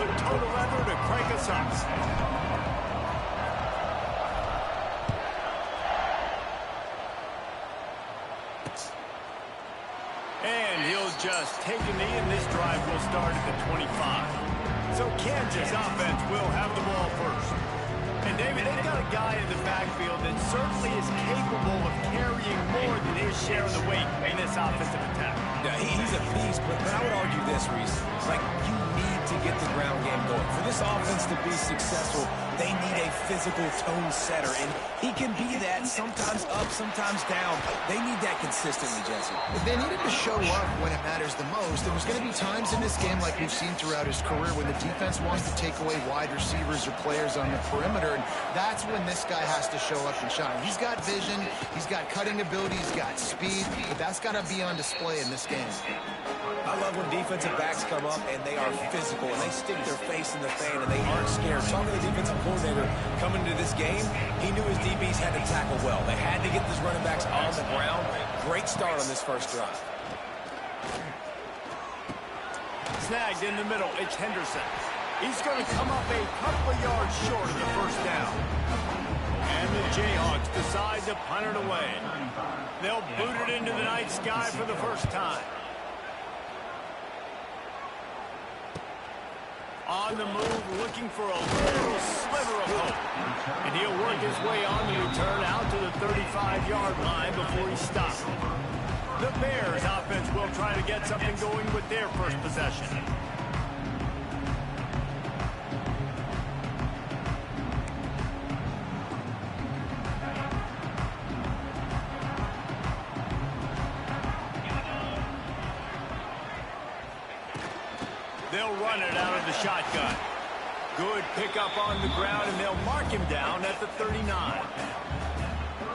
put toe to leather to crank us up. And he'll just take a knee, and this drive will start at the 25. So Kansas offense will have the ball first. And, David, they've got a guy in the backfield that certainly is capable of carrying more than his share of the weight in this offensive attack. Yeah, he's a beast, but I would argue this, Reese. Like, you need to get the ground game going. For this offense to be successful, they need a physical tone setter, and he can be that sometimes up, sometimes down. They need that consistently, Jesse. They needed to show up when it matters the most. There's going to be times in this game like we've seen throughout his career when the defense wants to take away wide receivers or players on the perimeter, and that's when this guy has to show up and shine. He's got vision, he's got cutting ability, he's got speed, but that's got to be on display in this game. I love when defensive backs come up and they are physical and they stick their face in the fan and they aren't scared. Talking to the defensive coordinator coming into this game, he knew his DBs had to tackle well. They had to get these running backs on the ground. Great start on this first drive. Snagged in the middle, it's Henderson. He's going to come up a couple of yards short of the first down. And the Jayhawks decide to punt it away. They'll boot it into the night sky for the first time. On the move, looking for a little sliver of hope. And he'll work his way on the return out to the 35-yard line before he stops. The Bears offense will try to get something going with their first possession. They'll run it out of the shotgun. Good pickup on the ground, and they'll mark him down at the 39.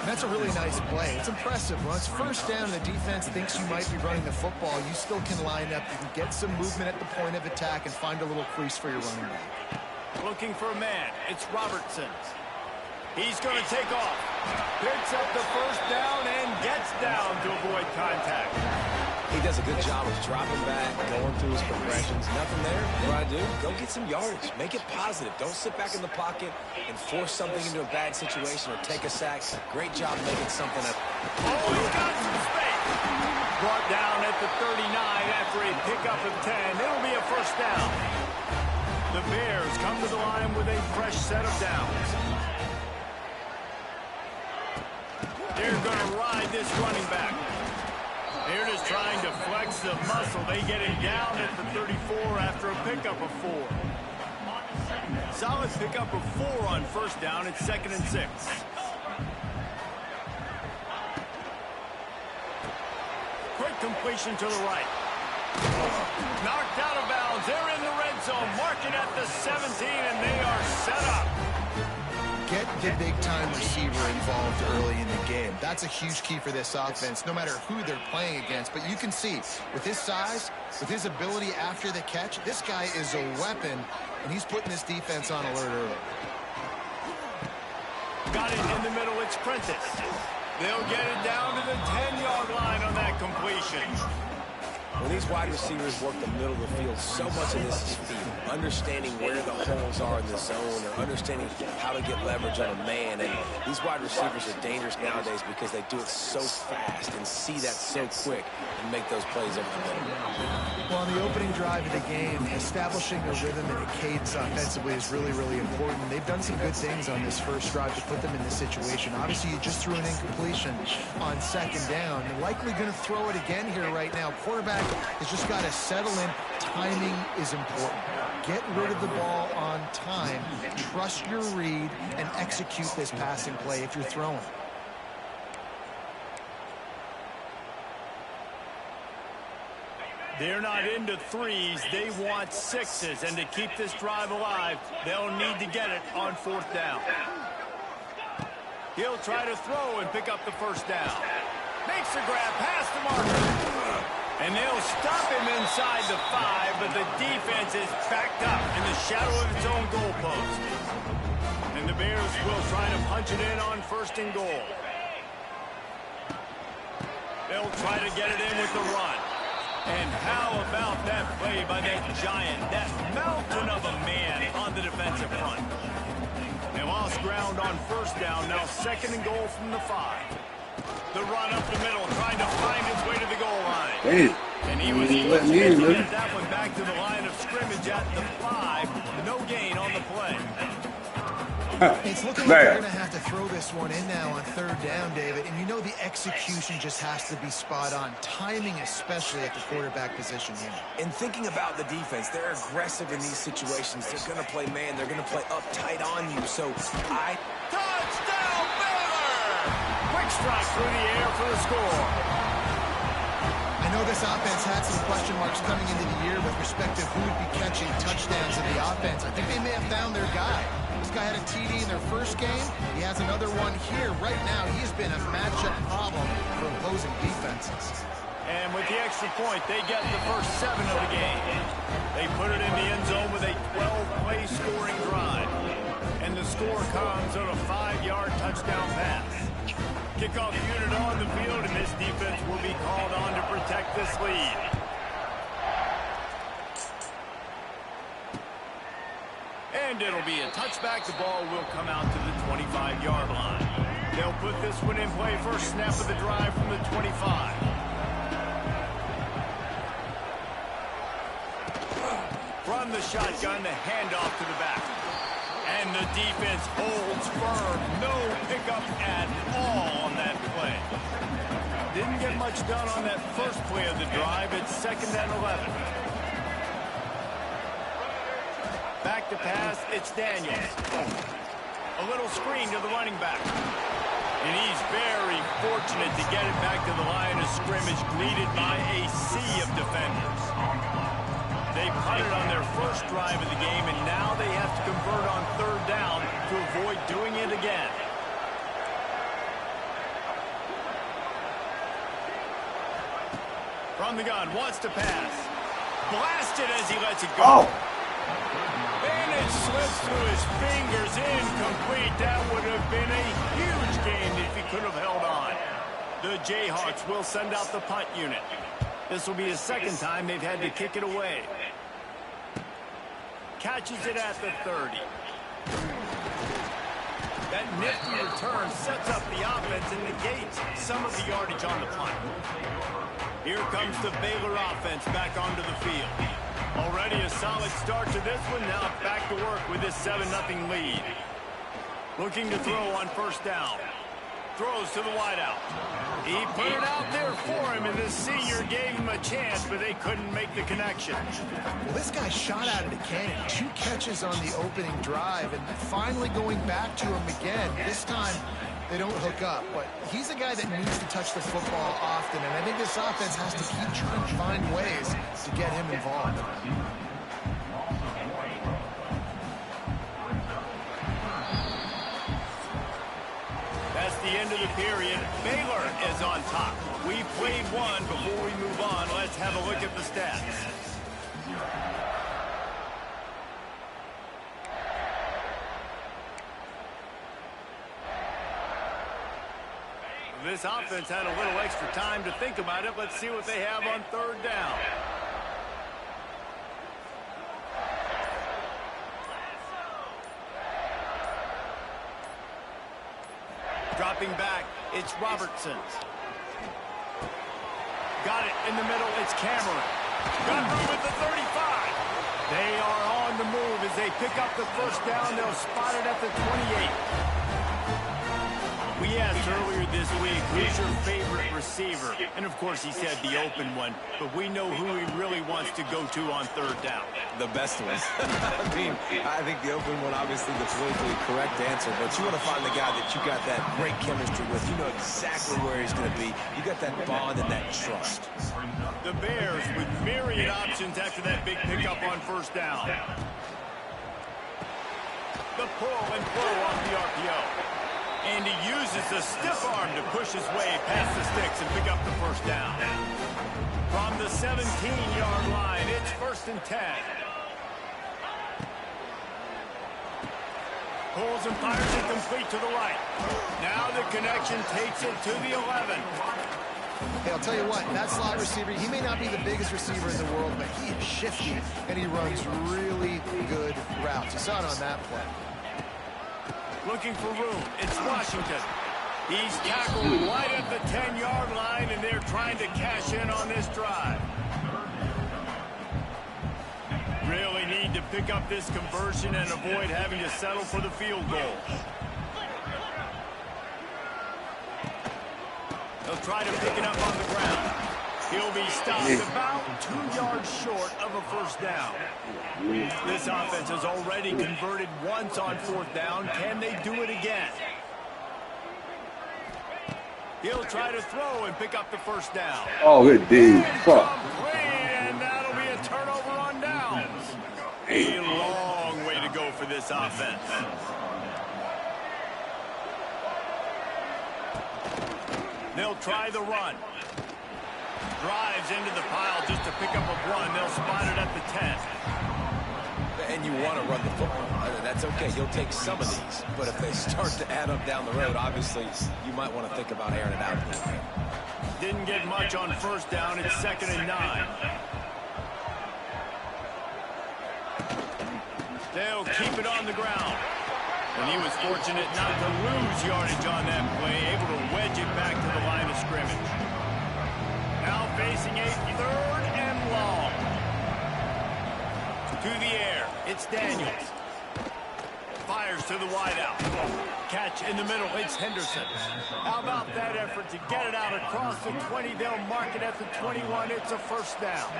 That's a really nice play. It's impressive. When it's first down and the defense thinks you might be running the football, you still can line up. You can get some movement at the point of attack and find a little crease for your running back. Looking for a man. It's Robertson. He's going to take off. Picks up the first down and gets down to avoid contact. He does a good job of dropping back, going through his progressions. Nothing there. What do I do? Go get some yardage. Make it positive. Don't sit back in the pocket and force something into a bad situation or take a sack. Great job making something up. Oh, he's got some space. Brought down at the 39 after a pickup of 10. It'll be a first down. The Bears come to the line with a fresh set of downs. They're going to ride this running back. They're just trying to flex the muscle. They get him down at the 34 after a pickup of 4. Solid pickup of 4 on first down. It's 2nd and 6. Quick completion to the right. Knocked out of bounds. They're in the red zone. Marking at the 17, and they are set up. Get the big-time receiver involved early in the game. That's a huge key for this offense, no matter who they're playing against. But you can see, with his size, with his ability after the catch, this guy is a weapon, and he's putting this defense on alert early. Got it in the middle. It's Prentice. They'll get it down to the 10-yard line on that completion. When these wide receivers work the middle of the field, so much of this is feel. Understanding where the holes are in the zone or understanding how to get leverage on a man. And these wide receivers are dangerous nowadays because they do it so fast and see that so quick and make those plays over the middle. Well, on the opening drive of the game, establishing a rhythm and a cadence offensively is really, really important. They've done some good things on this first drive to put them in this situation. Obviously, you just threw an incompletion on 2nd down. You're likely going to throw it again here right now. Quarterback has just got to settle in. Timing is important. Get rid of the ball on time. Trust your read and execute this passing play if you're throwing. They're not into 3s. They want 6s. And to keep this drive alive, they'll need to get it on 4th down. He'll try to throw and pick up the first down. Makes the grab past the marker. And they'll stop him inside the 5, but the defense is backed up in the shadow of its own goalpost. And the Bears will try to punch it in on 1st and goal. They'll try to get it in with the run. And how about that play by that giant, that mountain of a man on the defensive front? They lost ground on first down, now 2nd and goal from the 5. The run up the middle, trying to find his way to the goal line. Damn. And he was letting me in, to man. get that one back to the line of scrimmage at the 5. No gain on the play. It's looking like they're going to have to throw this one in now on 3rd down, David. And you know the execution just has to be spot on. Timing, especially at the quarterback position here. And thinking about the defense, they're aggressive in these situations. They're going to play man. They're going to play up tight on you. So Touchdown, Baylor! Quick strike through the air for the score. I know this offense had some question marks coming into the year with respect to who would be catching touchdowns in the offense. I think they may have found their guy. This guy had a TD in their first game. He has another one here. Right now, he has been a matchup problem for opposing defenses. And with the extra point, they get the first 7 of the game. They put it in the end zone with a 12-play scoring drive. And the score comes on a 5-yard touchdown pass. Kickoff unit on the field, and this defense will be called on to protect this lead. And it'll be a touchback. The ball will come out to the 25-yard line. They'll put this one in play. First snap of the drive from the 25. From the shotgun, the handoff to the back. And the defense holds firm. No pickup at all on that play. Didn't get much done on that first play of the drive. It's 2nd and 11. Back to pass, it's Daniels. A little screen to the running back. And he's very fortunate to get it back to the line of scrimmage, greeted by a sea of defenders. They punted on their first drive of the game, and now they have to convert on 3rd down to avoid doing it again. From the gun, wants to pass. Blasted as he lets it go. Oh. And it slips through his fingers, incomplete. That would have been a huge gain if he could have held on. The Jayhawks will send out the punt unit. This will be the 2nd time they've had to kick it away. Catches it at the 30. That nifty return sets up the offense and negates some of the yardage on the punt. Here comes the Baylor offense back onto the field. Already a solid start to this one. Now back to work with this 7-0 lead. Looking to throw on 1st down. Throws to the wideout. He put it out there for him, and the senior gave him a chance, but they couldn't make the connection. Well, this guy shot out of the cannon. 2 catches on the opening drive, and finally going back to him again. This time, they don't hook up, but he's a guy that needs to touch the football often, and I think this offense has to keep trying to find ways to get him involved. That's the end of the period. Baylor is on top. We played one. Before we move on, let's have a look at the stats. This offense had a little extra time to think about it. Let's see what they have on 3rd down. Dropping back, it's Robertson. Got it in the middle, it's Cameron. Got room at the 35. They are on the move as they pick up the 1st down. They'll spot it at the 28. We asked earlier this week, who's your favorite receiver? And of course he said the open one, but we know who he really wants to go to on 3rd down. the best one. I think the open one, obviously the politically correct answer, but you want to find the guy that you got that great chemistry with. You know exactly where he's going to be. You got that bond and that trust. The Bears with myriad options after that big pickup on 1st down. The pull and flow off the RPO. And he uses the stiff arm to push his way past the sticks and pick up the 1st down. From the 17-yard line, it's 1st and 10. Pulls and fires it complete to the right. Now the connection takes it to the 11. Hey, I'll tell you what, that slot receiver, he may not be the biggest receiver in the world, but he is shifty, and he runs really good routes. You saw it on that play. Looking for room. It's Washington. He's tackled right at the 10-yard line, and they're trying to cash in on this drive. Really need to pick up this conversion and avoid having to settle for the field goal. He'll try to pick it up on the ground. He'll be stopped about 2 yards short of a first down. This offense has already converted once on fourth down. Can they do it again? He'll try to throw and pick up the first down. Oh, good dude. Fuck. And that'll be a turnover on downs. A long way to go for this offense. They'll try the run. Drives into the pile just to pick up a run. They'll spot it at the 10. And you want to run the football. I mean, that's okay. You'll take some of these. But if they start to add up down the road, obviously, you might want to think about airing it out a little bit. Didn't get much on first down. It's 2nd and 9. They'll keep it on the ground. And he was fortunate not to lose yardage on that play, able to wedge it back to the line of scrimmage. Now facing a 3rd and long. To the air, it's Daniels. Fires to the wideout. Catch in the middle, it's Henderson. How about that effort to get it out across the 20? They'll mark it at the 21. It's a first down.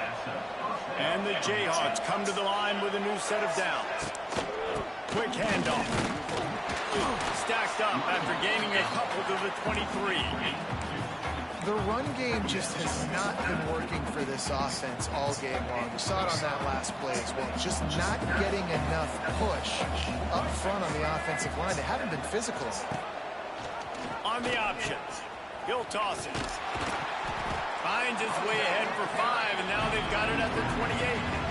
And the Jayhawks come to the line with a new set of downs. Quick handoff. Stacked up after gaining a couple to the 23. The run game just has not been working for this offense all game long. We saw it on that last play as well. Just not getting enough push up front on the offensive line. They haven't been physical. On the options, he'll toss it. Finds his way ahead for 5, and now they've got it at the 28.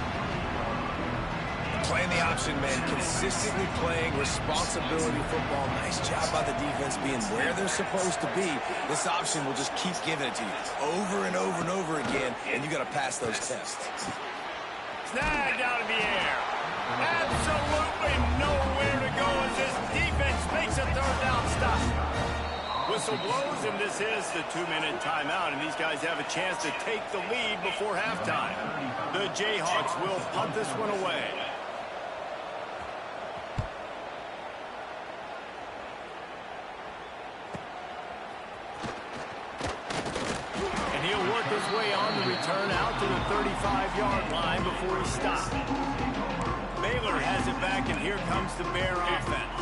Playing the option, man. Consistently playing responsibility football. Nice job by the defense being where they're supposed to be. This option will just keep giving it to you over and over and over again, and you got to pass those tests. Snagged out of the air. Absolutely nowhere to go as this defense makes a 3rd down stop. Whistle blows, and this is the 2-minute timeout, and these guys have a chance to take the lead before halftime. The Jayhawks will punt this one away. His way on the return out to the 35-yard line before he stopped. Baylor has it back, and here comes the Bear offense.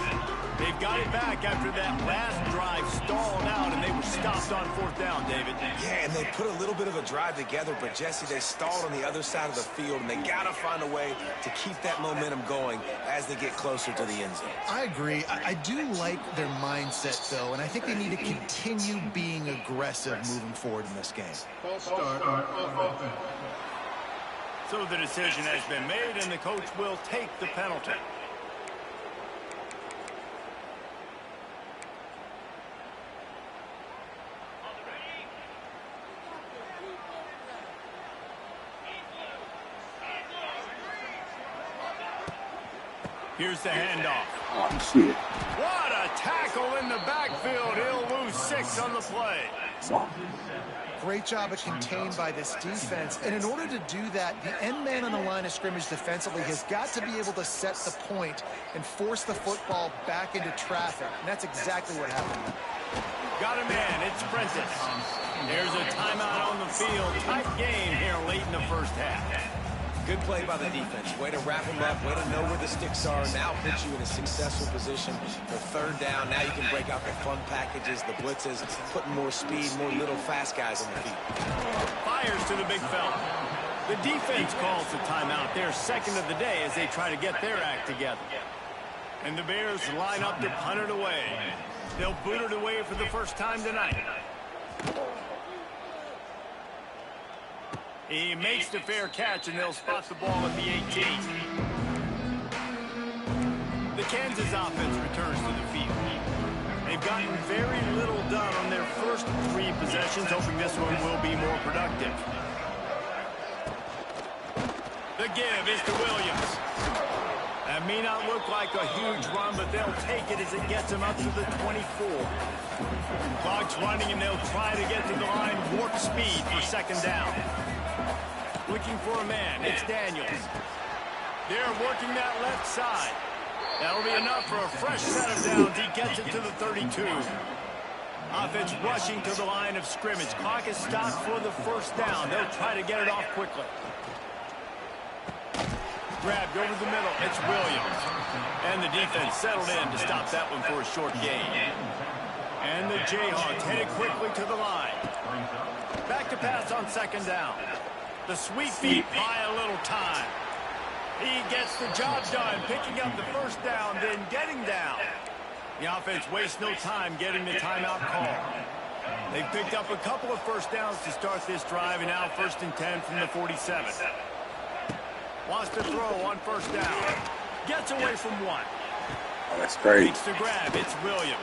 They've got it back after that last drive stalled out, and they were stopped on 4th down, David. Yeah, and they put a little bit of a drive together, but, Jesse, they stalled on the other side of the field, and they got to find a way to keep that momentum going as they get closer to the end zone. I agree. I do like their mindset, though, and I think they need to continue being aggressive moving forward in this game. So the decision has been made, and the coach will take the penalty. Here's the handoff. Oh, shit. What a tackle in the backfield. He'll lose 6 on the play. Great job of contained by this defense. And in order to do that, the end man on the line of scrimmage defensively has got to be able to set the point and force the football back into traffic. And that's exactly what happened. Got a man. It's Prentice. There's a timeout on the field. Tight game here late in the first half. Good play by the defense. Way to wrap them up. Way to know where the sticks are. Now put you in a successful position for 3rd down. Now you can break out the fun packages, the blitzes, putting more speed, more little fast guys on the field. Fires to the big fella. The defense calls the timeout. Their 2nd of the day as they try to get their act together. And the Bears line up to punt it away. They'll boot it away for the first time tonight. He makes the fair catch, and they'll spot the ball at the 18. The Kansas offense returns to the field. they've gotten very little done on their first 3 possessions, hoping this one will be more productive. The give is to Williams. That may not look like a huge run, but they'll take it as it gets them up to the 24. Clock's running, and they'll try to get to the line warp speed for second down. Looking for a man. It's Daniels. They're working that left side. That'll be enough for a fresh set of downs. He gets it to the 32. Offense rushing to the line of scrimmage. Clock is stopped for the first down. They'll try to get it off quickly. Grabbed over the middle. It's Williams. And the defense settled in to stop that one for a short gain. And the Jayhawks headed quickly to the line. Back to pass on second down. The sweep feet buy a little time. He gets the job done, picking up the first down, then getting down. The offense wastes no time getting the timeout call. They've picked up a couple of first downs to start this drive, and now 1st and 10 from the 47. Wants to throw on first down. Gets away from one. Oh, that's crazy. Makes the grab. It's Williams.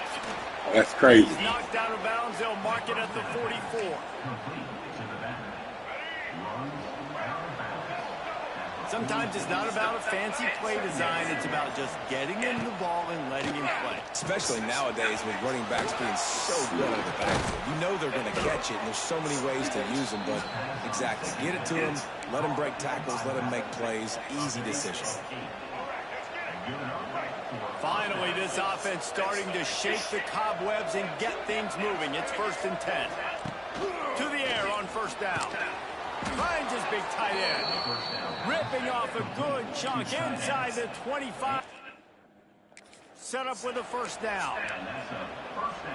Oh, that's crazy. He's knocked out of bounds. They'll mark it at the 44. Sometimes it's not about a fancy play design. It's about just getting him the ball and letting him play. Especially nowadays with running backs being so good at the backfield. You know they're going to catch it, and there's so many ways to use them, but exactly. Get it to them, let them break tackles, let them make plays. Easy decision. Finally, this offense starting to shake the cobwebs and get things moving. It's 1st and 10. To the air on first down. Finds his big tight end. Ripping off a good chunk inside the 25. Set up with a first down.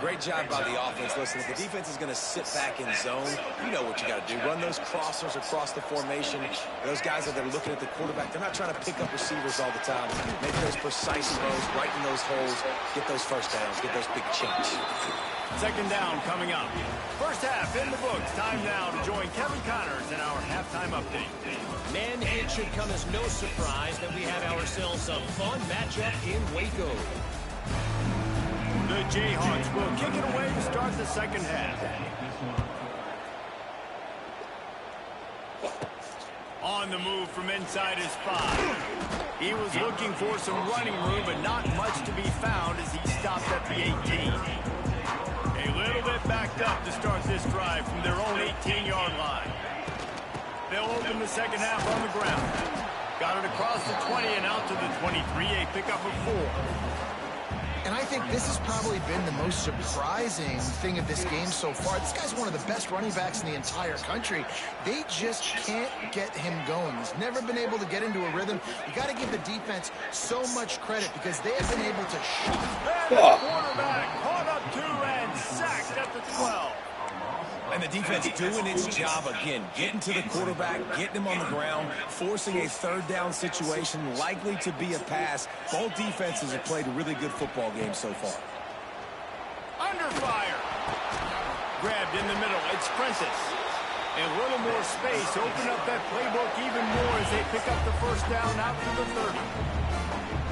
Great job by the offense. Listen, if the defense is going to sit back in zone, you know what you got to do. Run those crossers across the formation. Those guys that are looking at the quarterback, they're not trying to pick up receivers all the time. Make those precise throws, right in those holes, get those first downs, get those big chunks. Second down coming up. First half in the books. Time now to join Kevin Connors in our halftime update. Men, it should come as no surprise that we have ourselves a fun matchup in Waco. The Jayhawks will kick it away to start the second half. On the move from inside his 5. He was looking for some running room, but not much to be found as he stopped at the 18. A little bit backed up to start this drive from their own 18-yard line. They'll open the second half on the ground. Got it across the 20 and out to the 23, a pickup of 4. And I think this has probably been the most surprising thing of this game so far. This guy's one of the best running backs in the entire country. They just can't get him going. He's never been able to get into a rhythm. You got to give the defense so much credit because they have been able to shoot. And the quarterback caught up 2 and sacked at the 12. And the defense doing its job again, getting to the quarterback, getting him on the ground, forcing a third down situation, likely to be a pass. Both defenses have played a really good football game so far. Under fire. Grabbed in the middle. It's Prentice. A little more space. Open up that playbook even more as they pick up the first down out to the 30.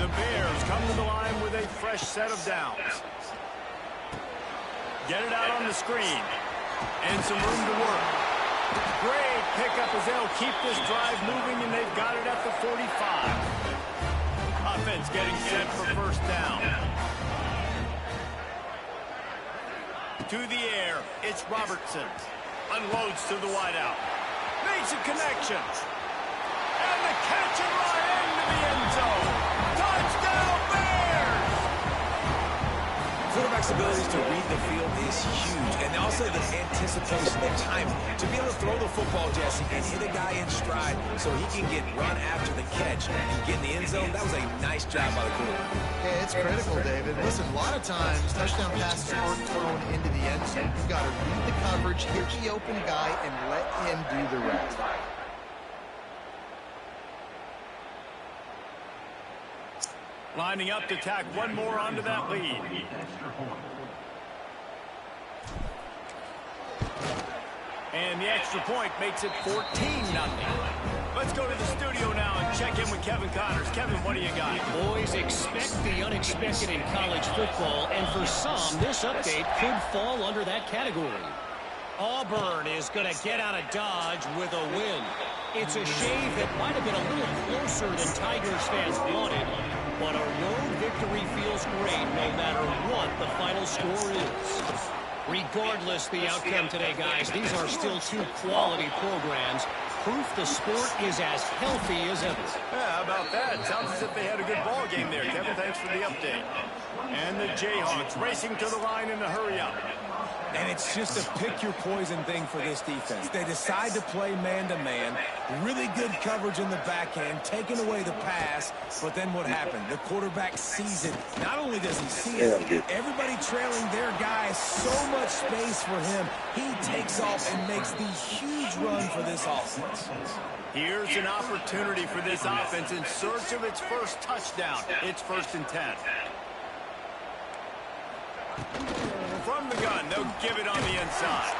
The Bears come to the line with a fresh set of downs. Get it out on the screen. And some room to work. Great pickup as they'll keep this drive moving, and they've got it at the 45. Offense getting set for first down. To the air, it's Robertson. Unloads to the wideout. Makes a connection. And the catch and run into the end zone. Touchdown, Bears! Quarterback's abilities to read the field is huge, and also the anticipation, the timing. To be able to throw the football, Jesse, and hit a guy in stride so he can get run after the catch and get in the end zone, that was a nice job by the quarterback. Yeah, it's critical, David. Listen, a lot of times, touchdown passes aren't thrown into the end zone. You've got to read the coverage, hit the open guy, and let him do the rest. Lining up to tack one more onto that lead. And the extra point makes it 14-0. Let's go to the studio now and check in with Kevin Connors. Kevin, what do you got? Boys, expect the unexpected in college football, and for some, this update could fall under that category. Auburn is going to get out of Dodge with a win. It's a shave that might have been a little closer than Tigers fans wanted, but a road victory feels great no matter what the final score is. Regardless the outcome today, guys, these are still two quality programs. Proof the sport is as healthy as ever. Yeah, how about that? Sounds as if they had a good ball game there. Kevin, thanks for the update. And the Jayhawks racing to the line in a hurry-up. And it's just a pick-your-poison thing for this defense. They decide to play man-to-man, really good coverage in the back end, taking away the pass, but then what happened? The quarterback sees it. Not only does he see it, everybody trailing their guy, so much space for him. He takes off and makes the huge run for this offense. Here's an opportunity for this offense in search of its first touchdown. It's 1st and 10. From the gun, they'll give it on the inside.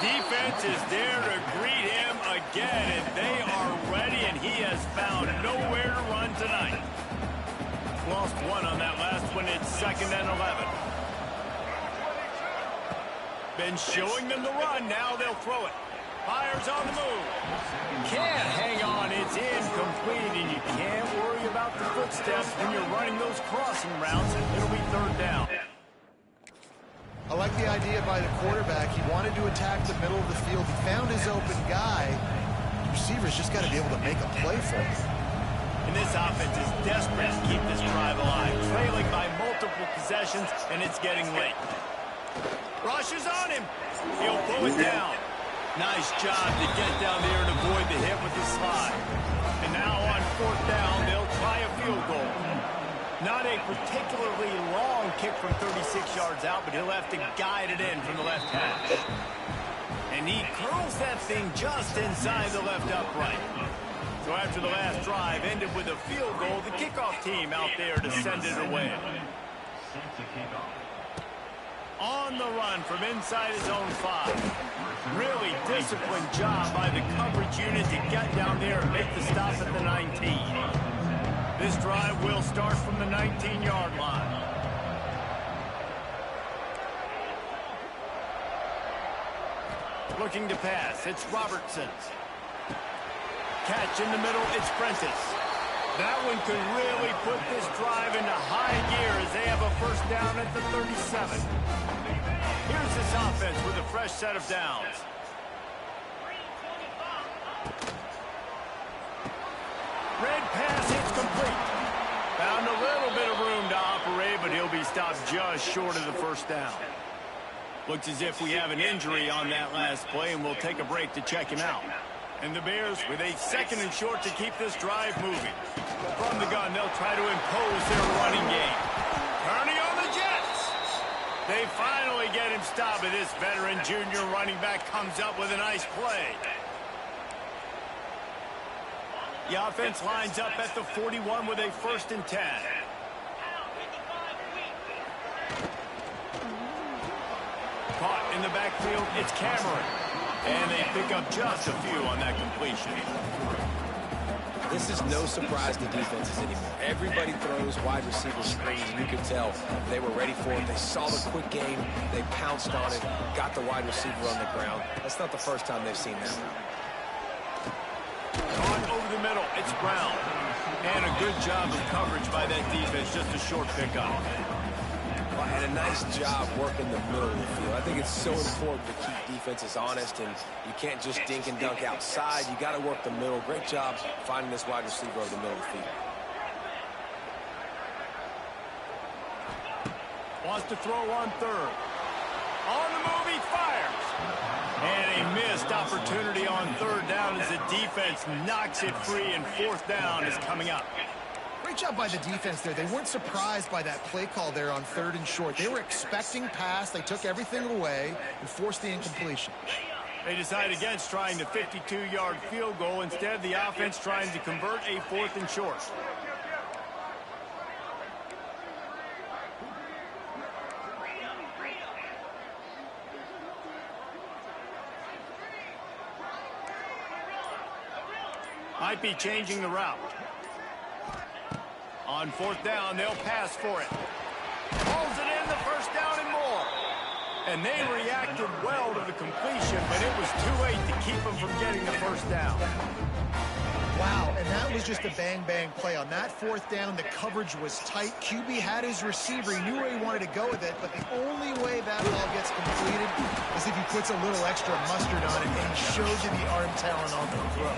Defense is there to greet him again, and they are ready, and he has found nowhere to run tonight. Lost one on that last one. It's 2nd and 11. Been showing them the run. Now they'll throw it. Fires on the move. Can't hang on. It's incomplete, and you can't worry about the footsteps when you're running those crossing routes. It'll be 3rd down. I like the idea by the quarterback. He wanted to attack the middle of the field. He found his open guy. The receiver's just got to be able to make a play for him. And this offense is desperate to keep this drive alive, trailing by multiple possessions, and it's getting late. Rushes on him. He'll pull it down. Nice job to get down there and avoid the hit with the slide. And now on 4th down, they'll try a field goal. Not a particularly long kick from 36 yards out, but he'll have to guide it in from the left hash. And he curls that thing just inside the left upright. So after the last drive ended with a field goal, the kickoff team out there to send it away. On the run from inside his own 5. Really disciplined job by the coverage unit to get down there and make the stop at the 19. This drive will start from the 19-yard line. Looking to pass, it's Robertson. Catch in the middle, it's Prentice. That one could really put this drive into high gear as they have a 1st down at the 37. Here's this offense with a fresh set of downs. Red pass hits complete. Found a little bit of room to operate, but he'll be stopped just short of the 1st down. Looks as if we have an injury on that last play, and we'll take a break to check him out. And the Bears with a 2nd and short to keep this drive moving. From the gun, they'll try to impose their running game. Turning on the Jets. They finally get him stopped, but this veteran junior running back comes up with a nice play. The offense lines up at the 41 with a 1st and 10. Caught in the backfield, it's Cameron. And they pick up just a few on that completion. This is no surprise to defenses anymore. Everybody throws wide receiver screens. You can tell they were ready for it. They saw the quick game. They pounced on it, got the wide receiver on the ground. That's not the first time they've seen that route. On over the middle, it's Brown. And a good job of coverage by that defense, just a short pickup. Well, and a nice job working the middle of the field. I think it's so important to keep defenses honest, and you can't just dink and dunk outside. You got to work the middle. Great job finding this wide receiver over the middle of the field. Wants to throw on 3rd. On the move, he fires. And a missed opportunity on 3rd down as the defense knocks it free, and 4th down is coming up. Great job by the defense there. They weren't surprised by that play call there on 3rd and short. They were expecting pass. They took everything away and forced the incompletion. They decide against trying the 52-yard field goal. Instead, the offense trying to convert a 4th and short. Might be changing the route. On fourth down, they'll pass for it. Pulls it in, the first down and more. And they reacted well to the completion, but it was too late to keep them from getting the first down. Wow, and that was just a bang-bang play. On that fourth down, the coverage was tight. QB had his receiver. He knew where he wanted to go with it, but the only way that ball gets completed is if he puts a little extra mustard on it, and he shows you the arm talent on the throw.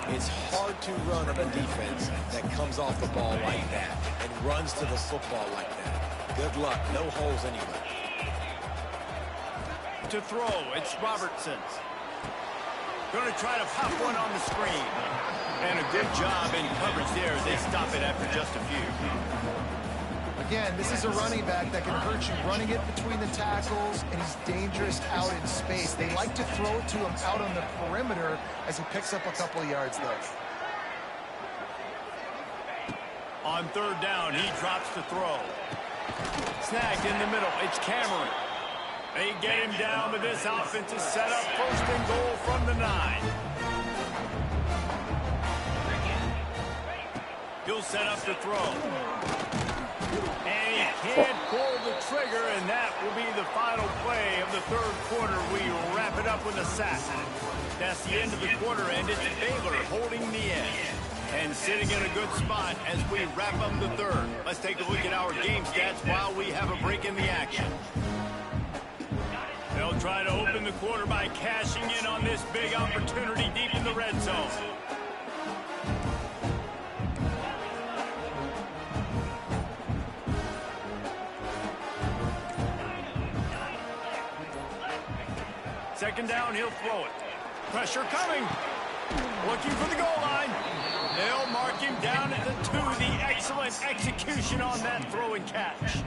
It's hard to run on a defense that comes off the ball like that and runs to the football like that. Good luck. No holes anywhere. To throw, it's Robertson. Going to try to pop one on the screen. And a good job in coverage there. They stop it after just a few. Again, this is a running back that can hurt you running it between the tackles, and he's dangerous out in space. They like to throw it to him out on the perimeter as he picks up a couple of yards there. On third down, he drops the throw. Snagged in the middle. It's Cameron. They get him down, but this offense is set up first and goal from the 9. He'll set up the throw. And he can't pull the trigger, and that will be the final play of the third quarter. We wrap it up with a sack. That's the end of the quarter, and it's Baylor holding the edge and sitting in a good spot as we wrap up the third. Let's take a look at our game stats while we have a break in the action. They'll try to open the quarter by cashing in on this big opportunity deep in the red zone. Second down, he'll throw it. Pressure coming. Looking for the goal line. They'll mark him down at the 2. The excellent execution on that throw and catch.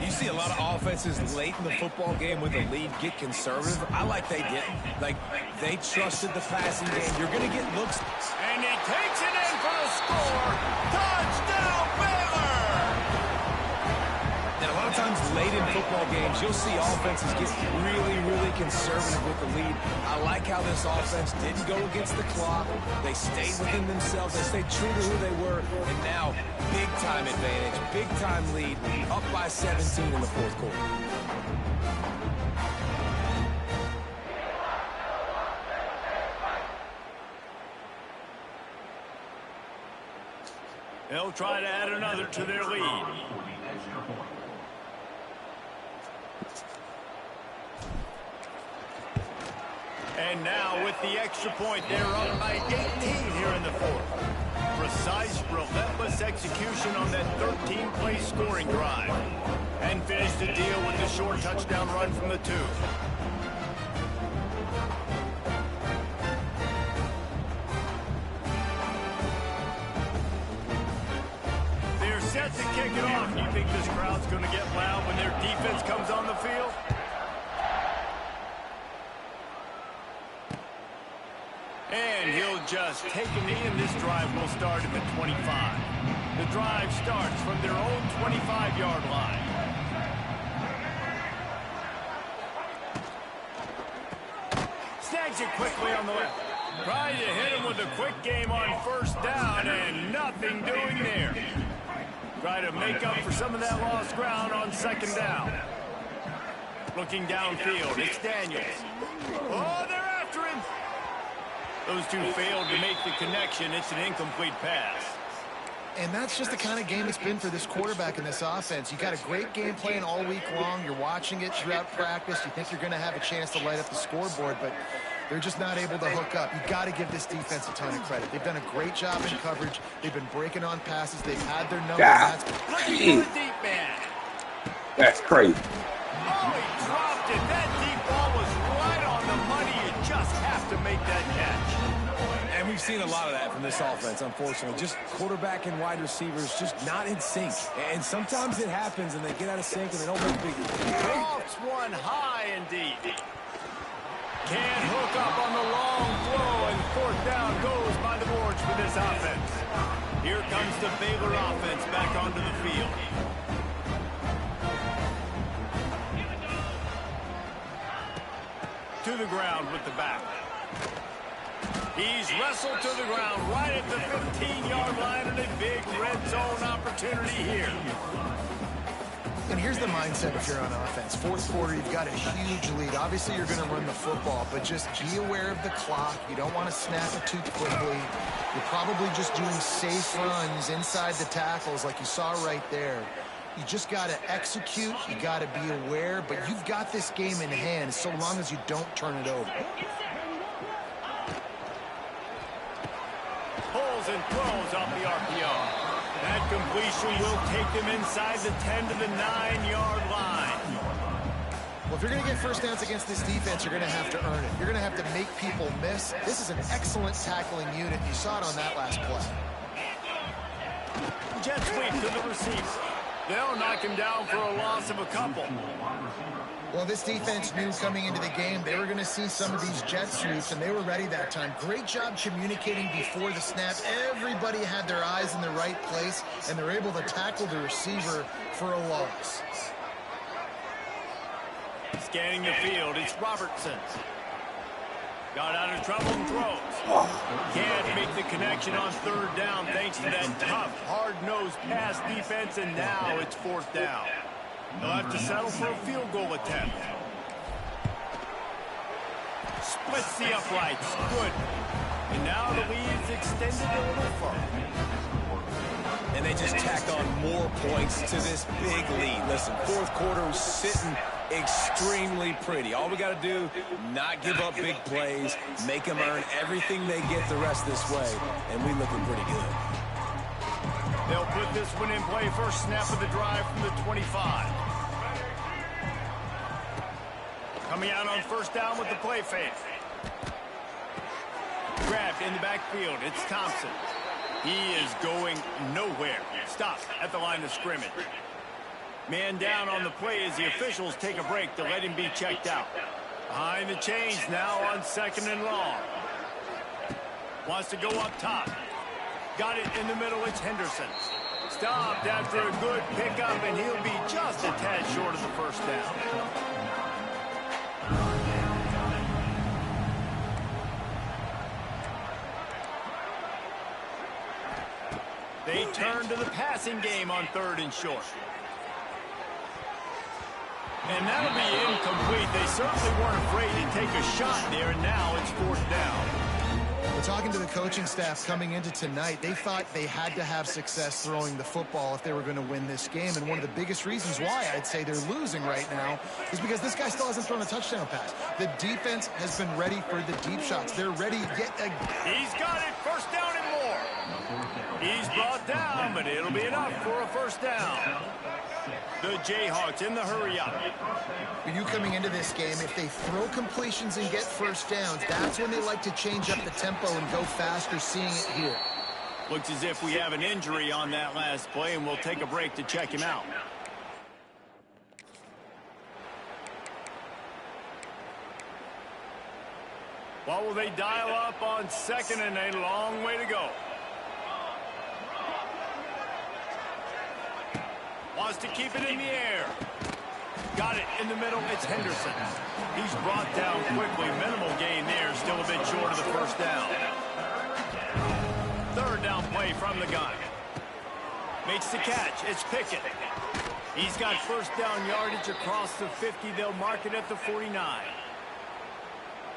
You see a lot of offenses late in the football game with a lead get conservative. I like they didn't. Like, they trusted the passing game. You're going to get looks. And he takes it in for the score. Touchdown, Baylor! Now, a lot of times late in football games, you'll see offenses get really, really conservative with the lead. I like how this offense didn't go against the clock. They stayed within themselves. They stayed true to who they were. And now, big-time advantage, big-time lead, up by 17 in the fourth quarter. They'll try to add another to their lead. And now with the extra point, they're up by 18 here in the fourth. Precise, relentless execution on that 13-play scoring drive. And finish the deal with the short touchdown run from the 2. They're set to kick it off. Do you think this crowd's going to get loud when their defense comes on the field? And he'll just take a knee, and this drive will start at the 25. The drive starts from their own 25-yard line. Snags it quickly on the left. Trying to hit him with a quick game on first down, and nothing doing there. Try to make up for some of that lost ground on second down. Looking downfield, it's Daniels. Oh, they're after him. Those two failed to make the connection. It's an incomplete pass. And that's just the kind of game it's been for this quarterback in this offense. You got a great game plan all week long. You're watching it throughout practice. You think you're going to have a chance to light up the scoreboard, but they're just not able to hook up. You got to give this defense a ton of credit. They've done a great job in coverage. They've been breaking on passes. They've had their number. Looking for the deep man. That's crazy. Oh, he dropped it. That deep ball was right on the money. You just have to make that catch. And we've seen a lot of that from this offense, unfortunately. Just quarterback and wide receivers just not in sync. And sometimes it happens, and they get out of sync, and they don't make big. Lofts one high indeed. Can't hook up on the long throw, and fourth down goes by the boards for this offense. Here comes the Baylor offense back onto the field. To the ground with the back. He's wrestled to the ground right at the 15-yard line, and a big red zone opportunity here. And here's the mindset if you're on offense. Fourth quarter, you've got a huge lead. Obviously, you're going to run the football, but just be aware of the clock. You don't want to snap it too quickly. You're probably just doing safe runs inside the tackles like you saw right there. You just got to execute. You got to be aware, but you've got this game in hand so long as you don't turn it over. Pulls and throws off the RPO. That completion will take them inside the 10 to the 9-yard line. Well, if you're going to get first downs against this defense, you're going to have to earn it. You're going to have to make people miss. This is an excellent tackling unit. You saw it on that last play. Jet sweep to the receiver. They'll knock him down for a loss of a couple. Well, this defense knew coming into the game they were going to see some of these jet sweeps, and they were ready that time. Great job communicating before the snap. Everybody had their eyes in the right place, and they're able to tackle the receiver for a loss. Scanning the field, it's Robertson. Got out of trouble and throws. Can't make the connection on third down thanks to that tough, hard-nosed pass defense, and now it's fourth down. They'll have to settle for a field goal attempt. Splits the uprights. Good. And now the lead's extended a little further. And they just tacked on more points to this big lead. Listen, fourth quarter was sitting extremely pretty. All we got to do, not give up big plays, make them earn everything they get the rest this way, and we looking pretty good. They'll put this one in play. First snap of the drive from the 25. Coming out on first down with the play fake. Grabbed in the backfield. It's Thompson. He is going nowhere. Stopped at the line of scrimmage. Man down on the play as the officials take a break to let him be checked out. Behind the chains now on second and long. Wants to go up top. Got it in the middle, it's Henderson. Stopped after a good pickup, and he'll be just a tad short of the first down. They turn to the passing game on third and short. And that'll be incomplete. They certainly weren't afraid to take a shot there, and now it's fourth down. We're talking to the coaching staff coming into tonight. They thought they had to have success throwing the football if they were going to win this game. And one of the biggest reasons why I'd say they're losing right now is because this guy still hasn't thrown a touchdown pass. The defense has been ready for the deep shots. They're ready yet again. He's got it. First down and more. He's brought down, but it'll be enough for a first down. The Jayhawks in the hurry-up. For you coming into this game, if they throw completions and get first downs, that's when they like to change up the tempo and go faster, seeing it here. Looks as if we have an injury on that last play, and we'll take a break to check him out. What will they dial up on second, and a long way to go? Wants to keep it in the air. Got it in the middle. It's Henderson. He's brought down quickly. Minimal gain there. Still a bit short of the first down. Third down play from the gun. Makes the catch. It's Pickett. He's got first down yardage across the 50. They'll mark it at the 49.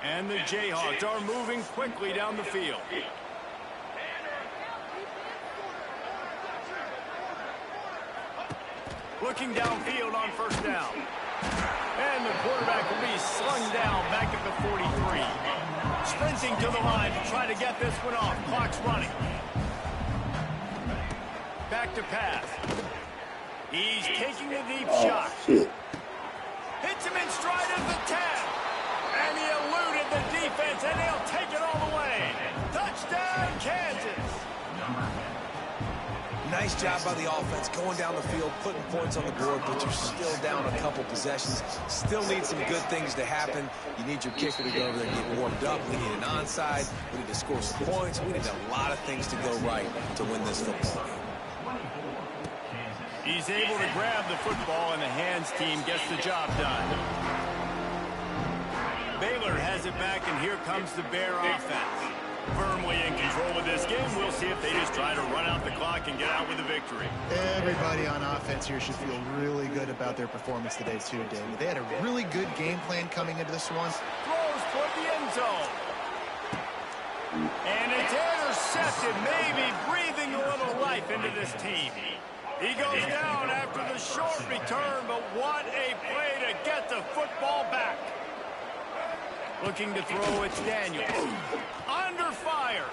And the Jayhawks are moving quickly down the field. Looking downfield on first down. And the quarterback will be slung down back at the 43. Sprinting to the line to try to get this one off. Clock's running. Back to pass. He's taking a deep shot. Hits him in stride at the 10. And he eluded the defense, and they'll take it all the way. Touchdown, Kansas. Nice job by the offense going down the field, putting points on the board, but you're still down a couple possessions. Still need some good things to happen. You need your kicker to go over there and get warmed up. We need an onside. We need to score some points. We need a lot of things to go right to win this football game. He's able to grab the football, and the hands team gets the job done. Baylor has it back, and here comes the Bear offense. Firmly in control of this game. We'll see if they just try to run out the clock and get out with a victory. Everybody on offense here should feel really good about their performance today, too, David. They had a really good game plan coming into this one. Throws toward the end zone. And it's intercepted, maybe breathing a little life into this team. He goes down after the short return, but what a play to get the football back. Looking to throw, it's Daniels. Under fire.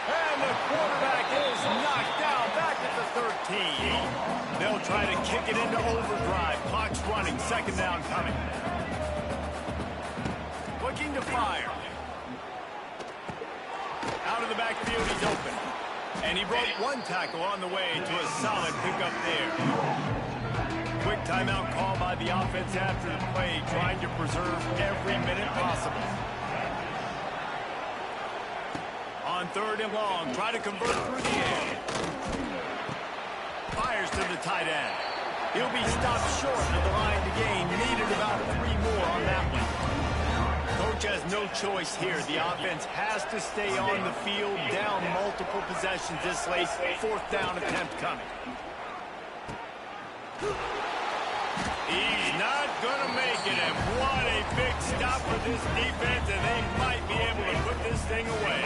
And the quarterback is knocked down back at the 13. They'll try to kick it into overdrive. Clock's running, second down coming. Looking to fire. Out of the backfield, he's open. And he broke one tackle on the way to a solid pickup there. Quick timeout call by the offense after the play, trying to preserve every minute possible. On third and long, try to convert through the air. Fires to the tight end. He'll be stopped short of the line to gain. Needed about 3 more on that one. Coach has no choice here. The offense has to stay on the field, down multiple possessions this late. Fourth down attempt coming. He's not going to make it, and what a big stop for this defense, and they might be able to put this thing away.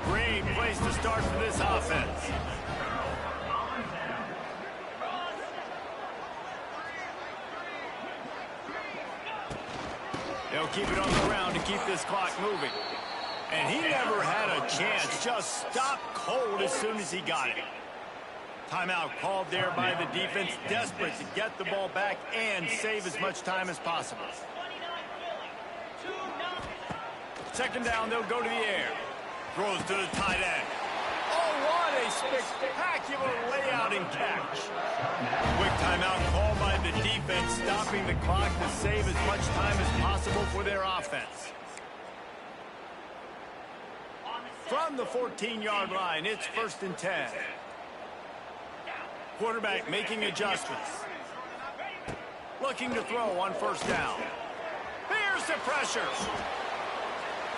Great place to start for this offense. They'll keep it on the ground to keep this clock moving. And he never had a chance. Just stopped cold as soon as he got it. Timeout called there by the defense, desperate to get the ball back and save as much time as possible. Second down, they'll go to the air. Throws to the tight end. Oh, what a spectacular layout and catch. Quick timeout called by the defense, stopping the clock to save as much time as possible for their offense. From the 14-yard line, it's 1st and 10. Quarterback making adjustments. Looking to throw on first down. Here's the pressure.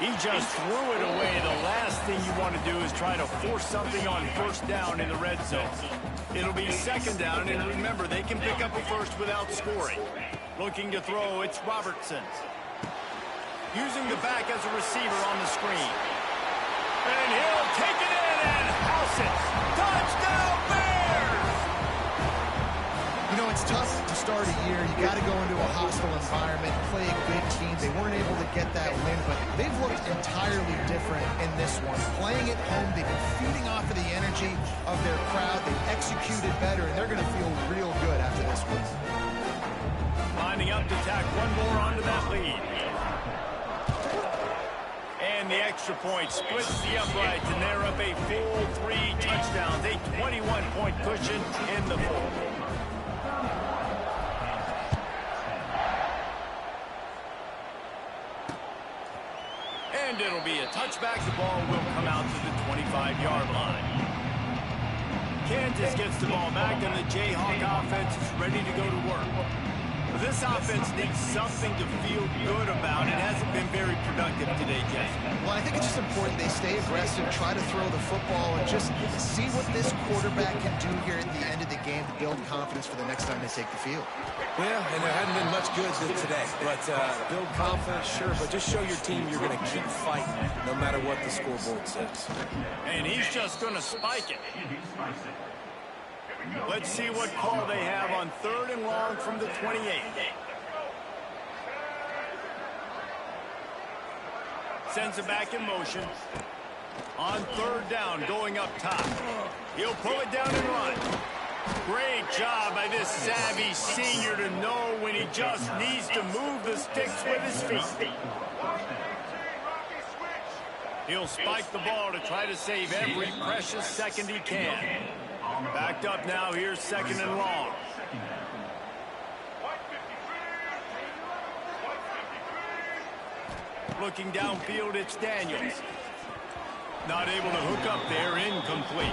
He just threw it away. The last thing you want to do is try to force something on first down in the red zone. It'll be second down, and remember, they can pick up a first without scoring. Looking to throw, it's Robertson. Using the back as a receiver on the screen. And he'll take it in and house it. Touchdown, Bears! You know, it's tough to start a year. You got to go into a hostile environment, play a good team. They weren't able to get that win, but they've looked entirely different in this one. Playing at home, they've been feeding off of the energy of their crowd. They've executed better, and they're going to feel real good after this one. Lining up to tack one more onto that lead. And the extra point splits the uprights, and they're up a full 3 touchdowns, a 21-point cushion in the fourth. And it'll be a touchback. The ball will come out to the 25-yard line. Kansas gets the ball back, and the Jayhawk offense is ready to go to work. This offense needs something to feel good about. It hasn't been very productive today, Jesse. Well, I think it's just important they stay aggressive, try to throw the football, and just see what this quarterback can do here at the end of the game to build confidence for the next time they take the field. Yeah, and there hadn't been much good today. But build confidence, sure, but just show your team you're going to keep fighting no matter what the scoreboard says. And he's just going to spike it. Let's see what call they have on third and long from the 28. Sends it back in motion. On third down, going up top. He'll pull it down and run. Great job by this savvy senior to know when he just needs to move the sticks with his feet. He'll spike the ball to try to save every precious second he can. Backed up now, here's second and long. Looking downfield, it's Daniels. Not able to hook up there, incomplete.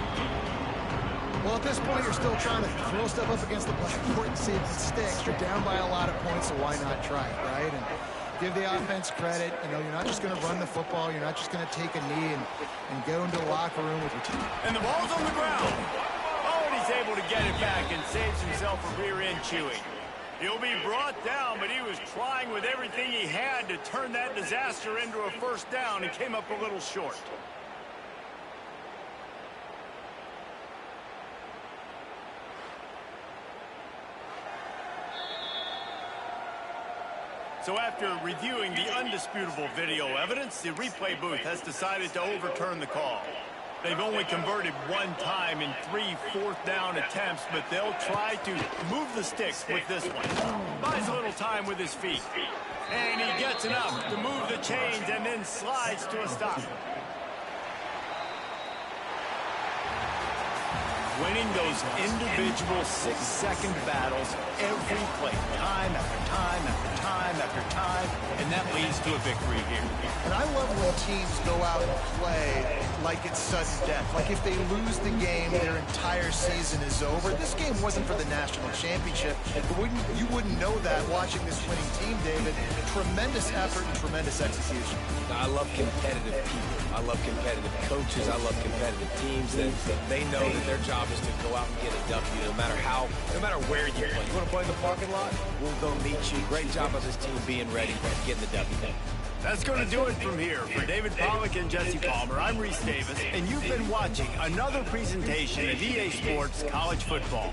Well, at this point, you're still trying to throw stuff up against the blackboard and see if it sticks. You're down by a lot of points, so why not try it, right? And Give the offense credit. You know, you're not just going to run the football. You're not just going to take a knee and go into the locker room with your team. And the ball's on the ground. Oh, and he's able to get it back and saves himself a rear end chewing. He'll be brought down, but he was trying with everything he had to turn that disaster into a first down and came up a little short. So after reviewing the undisputable video evidence, the replay booth has decided to overturn the call. They've only converted one time in 3 fourth-down attempts, but they'll try to move the sticks with this one. Buys a little time with his feet. And he gets enough to move the chains and then slides to a stop. Winning those individual 6-second battles every play, time after time after time after time, and that leads to a victory here. And I love when teams go out and play like it's sudden death. Like if they lose the game, their entire season is over. This game wasn't for the national championship, but you wouldn't know that watching this winning team, David. Tremendous effort and tremendous execution. I love competitive people. I love competitive coaches. I love competitive teams that they know that their job is to go out and get a W no matter where you play. You want to play in the parking lot? We'll go meet you. Great job of this team being ready and getting the W. That's going to do it from here. For David Pollack and Jesse Palmer, I'm Reese Davis, and you've been watching another presentation of EA Sports College Football.